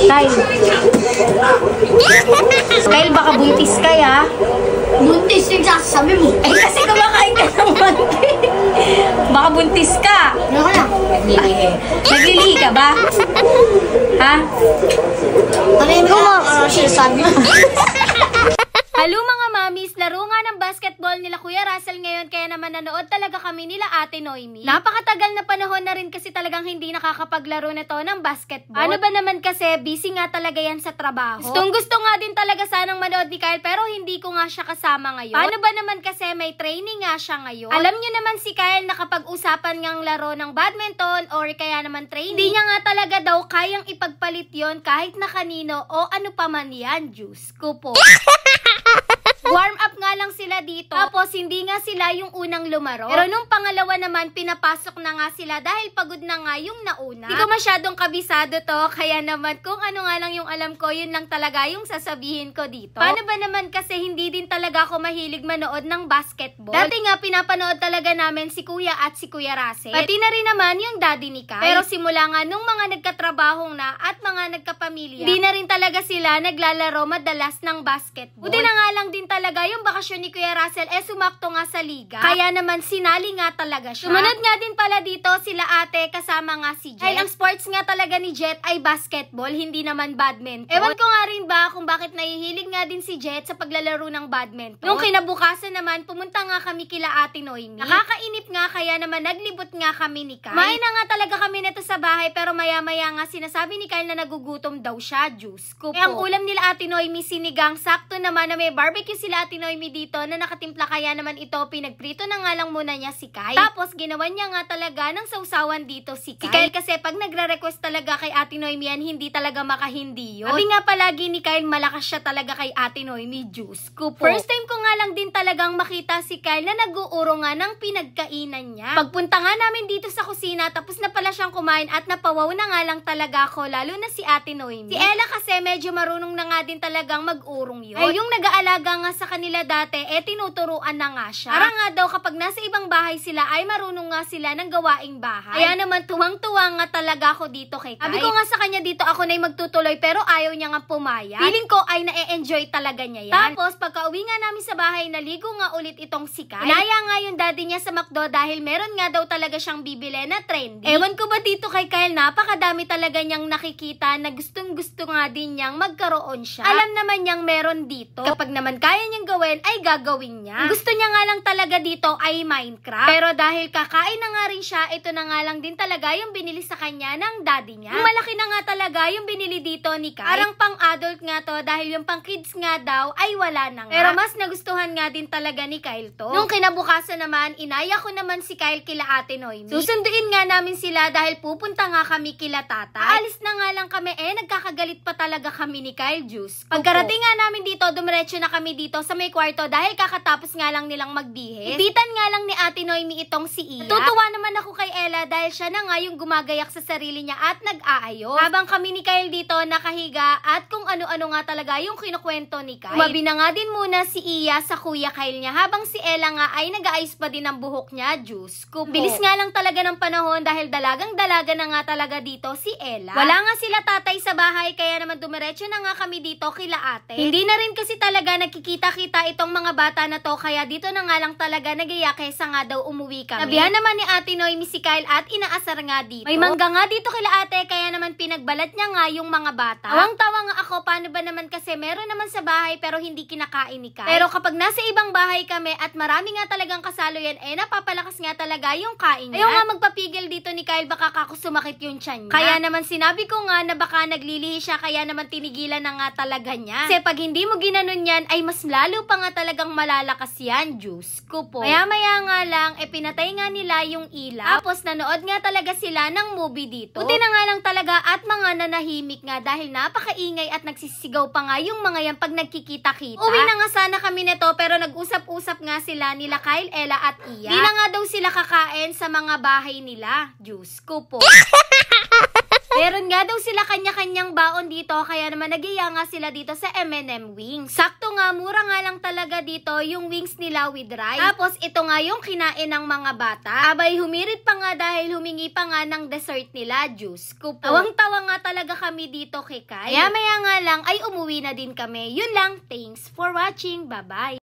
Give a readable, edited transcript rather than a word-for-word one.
Kyle. Kyle, baka buntis ka ya. Buntis yung sasabi mo. Eh, kasi kumakain ka ng monkey. Baka buntis ka. Ano ka na? Naglilihi. Naglilihi ka ba? Ha? Ano yung sinasabi mo? Hello mga mamis, laro nga ng basketball nila Kuya Russell ngayon kaya naman nanood talaga kami nila Ate Noemi. Napakatagal na panahon na rin kasi talagang hindi nakakapaglaro na to ng basketball. Ano ba naman kasi, busy nga talaga yan sa trabaho. Gustong gusto nga din talaga sanang manood ni Kyle pero hindi ko nga siya kasama ngayon. Paano ba naman kasi may training nga siya ngayon? Alam nyo naman si Kyle nakapag-usapan ngang laro ng badminton or kaya naman training. Hindi niya nga talaga daw kayang ipagpalit yon kahit na kanino o ano pa man yan, Diyos ko po. Warm up nga lang sila dito. Tapos, hindi nga sila yung unang lumaro. Pero nung pangalawa naman, pinapasok na nga sila dahil pagod na nga yung nauna. Hindi ko masyadong kabisado to. Kaya naman, kung ano nga lang yung alam ko, yun lang talaga yung sasabihin ko dito. Paano ba naman kasi hindi din talaga ako mahilig manood ng basketball? Dati nga, pinapanood talaga namin si Kuya at si Kuya Russell. Pati na rin naman yung daddy ni Kyle. Pero simula nga nung mga nagkatrabahong na at mga nagkapamilya, hindi na rin talaga sila naglalaro madalas ng basketball. Buti na nga lang din talaga yung bakasyon ni Kuya Russell sumakto nga sa liga. Kaya naman sinali nga talaga siya. Sumunod nga din pala dito sila ate kasama nga si Jet. Dahil ang sports nga talaga ni Jet ay basketball, hindi naman badminton. Ewan ko nga rin ba kung bakit nahihilig nga din si Jet sa paglalaro ng badminton. Nung kinabukasan naman, pumunta nga kami kila Ate Noemi. Nakakainip nga kaya naman naglibot nga kami ni Kyle. Kumain na nga talaga kami nito sa bahay pero maya-maya nga sinasabi ni Kyle na nagugutom daw siya. Diyos ko po. Ang ulam nila Ate Noemi sinigang. Sakto naman na may barbecue sila Ate Noemi dito na nakatimpla kaya naman ito pinagprito na nga lang muna niya si Kyle. Tapos ginawan niya nga talaga ng sausawan dito si Kyle. Si Kyle kasi pag nagre-request talaga kay Ate Noemi yan, hindi talaga makahindi yun. Sabi nga palagi ni Kyle malakas siya talaga kay Ate Noemi. Diyos ko po. First time ko nga lang din talagang makita si Kyle na nag-uuro nga ng pinagkainan niya. Pagpunta nga namin dito sa kusina tapos na pala siyang kumain at napawaw na nga lang talaga ako lalo na si Ate Noemi. Si Ella kasi medyo marunong na nga din talagang mag-urong yun. Ay yung nag-aalaga nga sa kanila dati, tinuturuan na nga siya. Para nga daw kapag nasa ibang bahay sila, ay marunong nga sila ng gawaing bahay. Kaya naman tuwang-tuwa nga talaga ako dito kay Kyle. Sabi ko nga sa kanya dito ako na'y magtutuloy pero ayaw niya nga pumayag. Feeling ko ay na-enjoy talaga niya yan. Tapos pagka-uwi nga namin sa bahay, naligo nga ulit itong si Kyle. Inaya nga yung daddy niya sa McDo dahil meron nga daw talaga siyang bibili na trendy. Ewan ko ba dito kay Kyle, napakadami talaga niyang nakikita na gustong-gusto nga din niyang magkaroon siya. Alam naman niyang meron dito. Kapag naman kaya niyang gawin, ay gagawin niya. Ang gusto niya nga lang talaga dito ay Minecraft. Pero dahil kakain na nga rin siya, ito na nga lang din talaga yung binili sa kanya ng daddy niya. Yung malaki na nga talaga yung binili dito ni Kyle. Parang pang-adult nga to dahil yung pang-kids nga daw ay wala na nga. Pero mas nagustuhan nga din talaga ni Kyle to. Nung kinabukasan naman, inaya ko naman si Kyle kila Ate Noemi. Susunduin nga namin sila dahil pupunta nga kami kila tata. Aalis na nga lang kami nagkakagalit pa talaga kami ni Kyle. Juice. Pagkarating nga namin dito, dumiretso na kami dito sa may kwarto dahil kakatapos nga lang nilang magbihis. Ipitan nga lang ni Ate Noemi itong si Iya. Natutuwa naman ako kay Ella dahil siya na nga yung gumagayak sa sarili niya at nag-aayos. Habang kami ni Kyle dito nakahiga at kung ano-ano nga talaga yung kinukwento ni Kyle. Umabi na nga din muna si Iya sa Kuya Kyle niya habang si Ella nga ay nag-aayos pa din ang buhok niya. Diyos ko po. Bilis nga lang talaga ng panahon dahil dalagang-dalaga na nga talaga dito si Ella. Wala nga sila tatay sa bahay kaya naman dumiretso na nga kami dito kila ate. Hindi na rin kasi talaga nagkikita-kita itong mga bata na to kaya dito na nga lang talaga nagiya kaysa nga daw umuwi kami. Nabihan naman ni Ate Noemi si Kyle at inaasar nga dito. May mangga nga dito kila ate kaya naman pinagbalat niya nga yung mga bata. Tawang-tawa nga ako paano ba naman kasi meron naman sa bahay pero hindi kinakain ni Kyle. Pero kapag nasa ibang bahay kami at marami nga talagang kasalo yan napapalakas nga talaga yung kain niya. Ayaw nga magpapigil dito ni Kyle baka sumakit yung tiyan niya. Kaya naman sinabi ko nga na baka naglilihi siya kaya naman tinigilan na nga talaga niya. Kasi pag hindi mo ginanon yan ay mas lalo pa nga talagang malalakas yan. Diyos ko po. Maya-maya nga lang pinatay nga nila yung ilaw. Tapos nanood nga talaga sila ng movie dito. Buti na nga lang talaga at mga nanahimik nga dahil napakaingay at nagsisigaw pa nga yung mga yan pag nagkikita-kita. Uwi na nga sana kami nito pero nag-usap-usap nga sila nila Kyle, Ella at Iya. Di na nga daw sila kakain sa mga bahay nila. Diyos ko po. Meron nga daw sila kanya-kanyang baon dito, kaya naman nagiya nga sila dito sa M&M Wings. Sakto nga, mura nga lang talaga dito yung wings nila with rice. Tapos ito nga yung kinain ng mga bata. Abay, humirit pa nga dahil humingi pa nga ng dessert nila, juice ko po. Tawang-tawa nga talaga kami dito kay Kai. Kaya maya nga lang ay umuwi na din kami. Yun lang, thanks for watching, bye-bye.